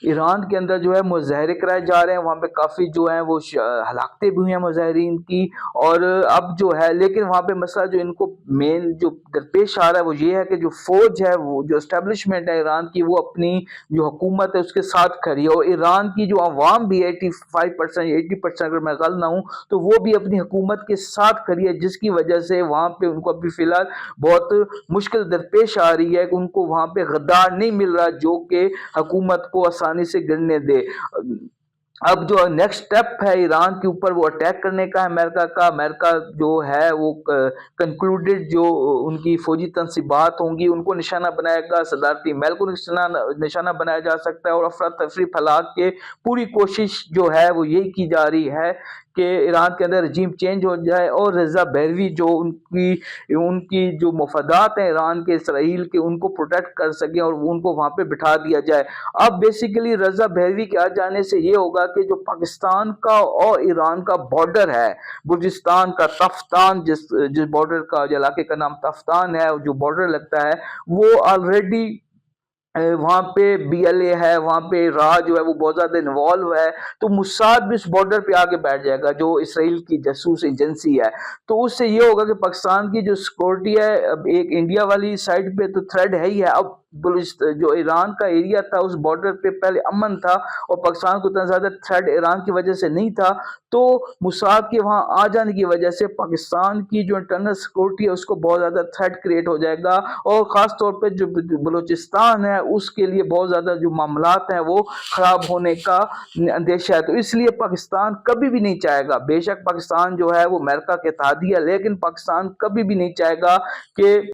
ایران کے اندر جو ہے مظاہرے کرائے جا رہے ہیں، وہاں پہ کافی جو ہیں وہ ہلاکتیں بھی ہوئی ہیں مظاہرین کی، اور اب جو ہے لیکن وہاں پہ مسئلہ جو ان کو مین جو درپیش آ رہا ہے وہ یہ ہے کہ جو فوج ہے، وہ جو اسٹیبلشمنٹ ہے ایران کی، وہ اپنی جو حکومت ہے اس کے ساتھ کھڑی ہے، اور ایران کی جو عوام بھی 85% 80% اگر میں غلط نہ ہوں تو وہ بھی اپنی حکومت کے ساتھ کھڑی ہے، جس کی وجہ سے وہاں پہ ان کو ابھی فی الحال بہت مشکل درپیش آ رہی ہے کہ ان کو وہاں پہ غدار نہیں مل رہا جو کہ حکومت کو آسانی سے گرنے دے۔ اب جو نیکسٹ سٹیپ ہے ایران کے اوپر وہ اٹیک کرنے کا ہے امریکہ کا۔ امریکہ جو ہے وہ کنکلوڈڈ جو ان کی فوجی تنصیبات ہوں گی ان کو نشانہ بنائے گا، صدارتی محل کو نشانہ بنایا جا سکتا ہے، اور افراتفری پھیلا کے پوری کوشش جو ہے وہ یہی کی جا رہی ہے کہ ایران کے اندر رجیم چینج ہو جائے، اور رضا بحروی جو ان کی جو مفادات ہیں ایران کے اسرائیل کے ان کو پروٹیکٹ کر سکیں اور ان کو وہاں پہ بٹھا دیا جائے۔ اب بیسیکلی رضا بحروی کے آ جانے سے یہ ہوگا کہ جو پاکستان کا اور ایران کا بارڈر ہے، بلوچستان کا تفتان، جس بارڈر کا جو علاقے کا نام تفتان ہے، جو بارڈر لگتا ہے، وہ آلریڈی وہاں پہ بی ایل اے ہے، وہاں پہ راہ جو ہے وہ بہت زیادہ انوالو ہے، تو موساد بھی اس بارڈر پہ آگے بیٹھ جائے گا جو اسرائیل کی جاسوس ایجنسی ہے۔ تو اس سے یہ ہوگا کہ پاکستان کی جو سیکورٹی ہے، اب ایک انڈیا والی سائڈ پہ تو تھریڈ ہے ہی ہے، اب جو ایران کا ایریا تھا اس بارڈر پہ پہلے امن تھا اور پاکستان کو اتنا زیادہ تھریڈ ایران کی وجہ سے نہیں تھا، تو موساد کے وہاں آ جانے کی وجہ سے پاکستان کی جو انٹرنل سیکورٹی ہے اس کو بہت زیادہ تھریٹ کریٹ ہو جائے گا، اور خاص طور پہ جو بلوچستان ہے اس کے لیے بہت زیادہ جو معاملات ہیں وہ خراب ہونے کا اندیشہ ہے۔ تو اس لیے پاکستان کبھی بھی نہیں چاہے گا، بے شک پاکستان جو ہے وہ امریکہ کے اتحادی ہے، لیکن پاکستان کبھی بھی نہیں چاہے گا کہ